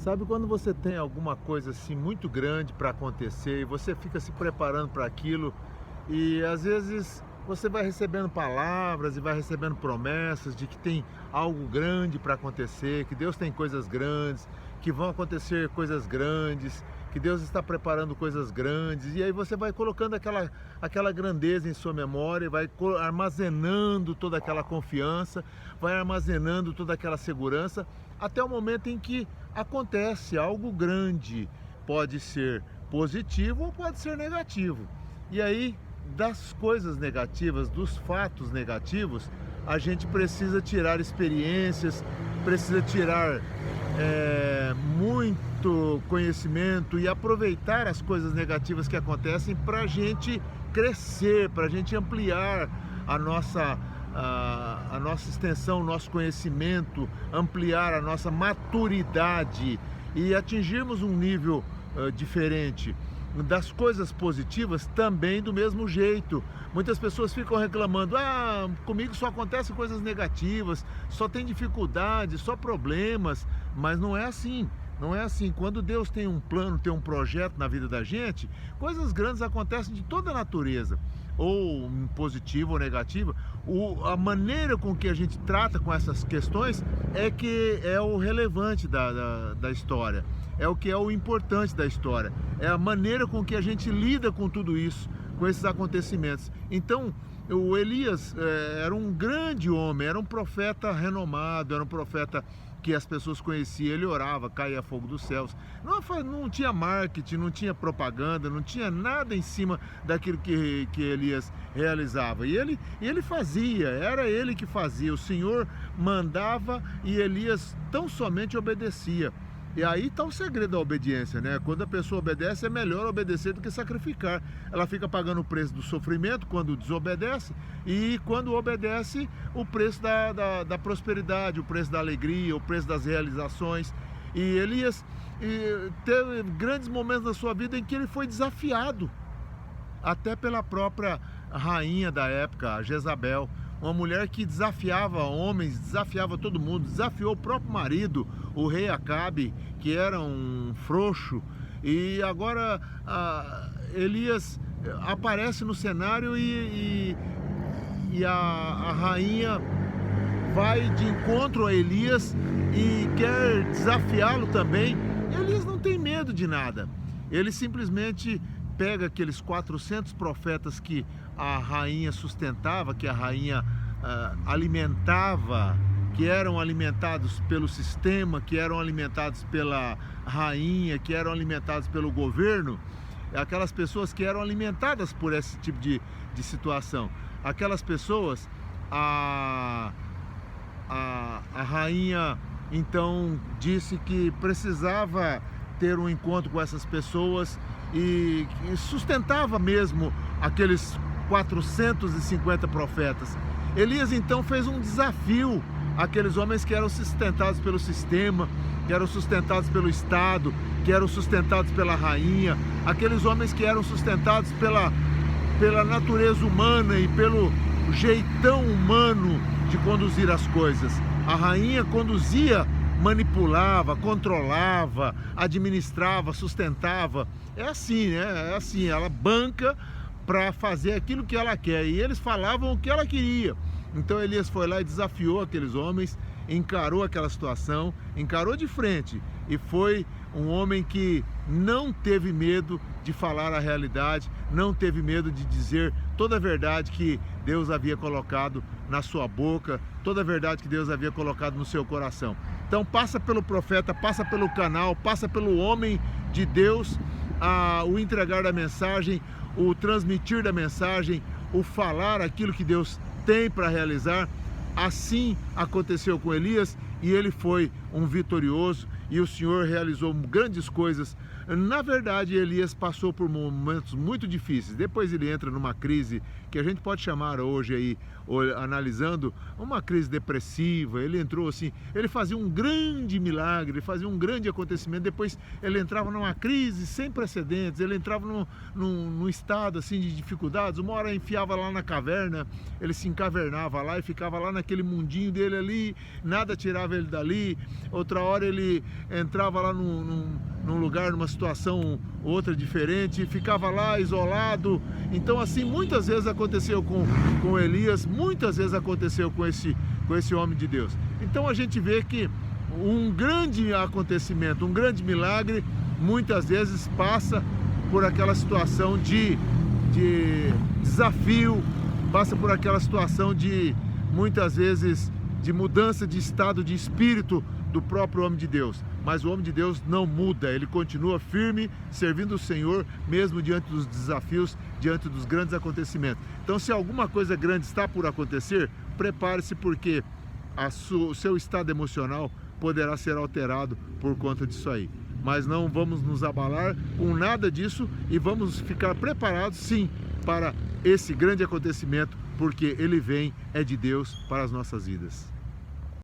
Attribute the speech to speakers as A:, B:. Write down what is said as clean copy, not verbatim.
A: Sabe quando você tem alguma coisa assim muito grande para acontecer e você fica se preparando para aquilo e às vezes você vai recebendo palavras e vai recebendo promessas de que tem algo grande para acontecer, que Deus tem coisas grandes, que vão acontecer coisas grandes, que Deus está preparando coisas grandes, e aí você vai colocando aquela grandeza em sua memória, vai armazenando toda aquela confiança, vai armazenando toda aquela segurança, até o momento em que acontece algo grande. Pode ser positivo ou pode ser negativo. E aí, das coisas negativas, dos fatos negativos, a gente precisa tirar experiências, precisa tirar muito conhecimento e aproveitar as coisas negativas que acontecem para a gente crescer, para a gente ampliar a nossa extensão, o nosso conhecimento, ampliar a nossa maturidade e atingirmos um nível diferente. Das coisas positivas também do mesmo jeito. Muitas pessoas ficam reclamando: comigo só acontecem coisas negativas, só tem dificuldades, só problemas. Mas não é assim. Não é assim. Quando Deus tem um plano, tem um projeto na vida da gente, coisas grandes acontecem de toda a natureza, ou positiva ou negativa. A maneira com que a gente trata com essas questões é que é o relevante da história, é o que é o importante da história, é a maneira com que a gente lida com tudo isso, com esses acontecimentos. Então, o Elias era um grande homem, era um profeta renomado, era um profeta que as pessoas conheciam, ele orava, caía fogo dos céus. Não tinha marketing, não tinha propaganda, não tinha nada em cima daquilo que Elias realizava. E ele fazia, era ele que fazia. O Senhor mandava e Elias tão somente obedecia. E aí está o segredo da obediência, né? Quando a pessoa obedece, é melhor obedecer do que sacrificar. Ela fica pagando o preço do sofrimento quando desobedece, e quando obedece, o preço da prosperidade, o preço da alegria, o preço das realizações. E Elias teve grandes momentos na sua vida em que ele foi desafiado, até pela própria rainha da época, a Jezabel. Uma mulher que desafiava homens, desafiava todo mundo, desafiou o próprio marido, o rei Acabe, que era um frouxo. E agora Elias aparece no cenário e a rainha vai de encontro a Elias e quer desafiá-lo também. Elias não tem medo de nada. Ele simplesmente pega aqueles 400 profetas que a rainha sustentava, que a rainha alimentava, que eram alimentados pelo sistema, que eram alimentados pela rainha, que eram alimentados pelo governo, aquelas pessoas que eram alimentadas por esse tipo de situação. Aquelas pessoas, a rainha então disse que precisava ter um encontro com essas pessoas e sustentava mesmo aqueles 450 profetas. Elias então fez um desafio àqueles homens que eram sustentados pelo sistema, que eram sustentados pelo Estado, que eram sustentados pela rainha, aqueles homens que eram sustentados pela natureza humana e pelo jeitão humano de conduzir as coisas. A rainha conduzia, manipulava, controlava, administrava, sustentava. É assim, né? É assim, ela banca para fazer aquilo que ela quer, e eles falavam o que ela queria. Então Elias foi lá e desafiou aqueles homens, encarou aquela situação, encarou de frente, e foi um homem que não teve medo de falar a realidade, não teve medo de dizer toda a verdade que Deus havia colocado na sua boca, toda a verdade que Deus havia colocado no seu coração. Então passa pelo profeta, passa pelo canal, passa pelo homem de Deus, o entregar da mensagem, o transmitir da mensagem, o falar aquilo que Deus tem para realizar. Assim aconteceu com Elias, e ele foi um vitorioso, e o Senhor realizou grandes coisas. Na verdade, Elias passou por momentos muito difíceis. Depois ele entra numa crise que a gente pode chamar hoje aí, analisando, uma crise depressiva. Ele entrou assim, ele fazia um grande milagre, ele fazia um grande acontecimento, depois ele entrava numa crise sem precedentes, ele entrava num estado assim de dificuldades. Uma hora enfiava lá na caverna, ele se encavernava lá e ficava lá naquele mundinho dele ali, nada tirava ele dali. Outra hora ele entrava lá num lugar, numa situação outra diferente, ficava lá isolado. Então assim, muitas vezes aconteceu com Elias, muitas vezes aconteceu com esse homem de Deus. Então a gente vê que um grande acontecimento, um grande milagre, muitas vezes passa por aquela situação de desafio, passa por aquela situação de, muitas vezes, de mudança de estado de espírito do próprio homem de Deus. Mas o homem de Deus não muda, ele continua firme, servindo o Senhor, mesmo diante dos desafios, diante dos grandes acontecimentos. Então, se alguma coisa grande está por acontecer, prepare-se, porque o seu estado emocional poderá ser alterado por conta disso aí. Mas não vamos nos abalar com nada disso e vamos ficar preparados, sim, para esse grande acontecimento, porque ele vem, é de Deus para as nossas vidas.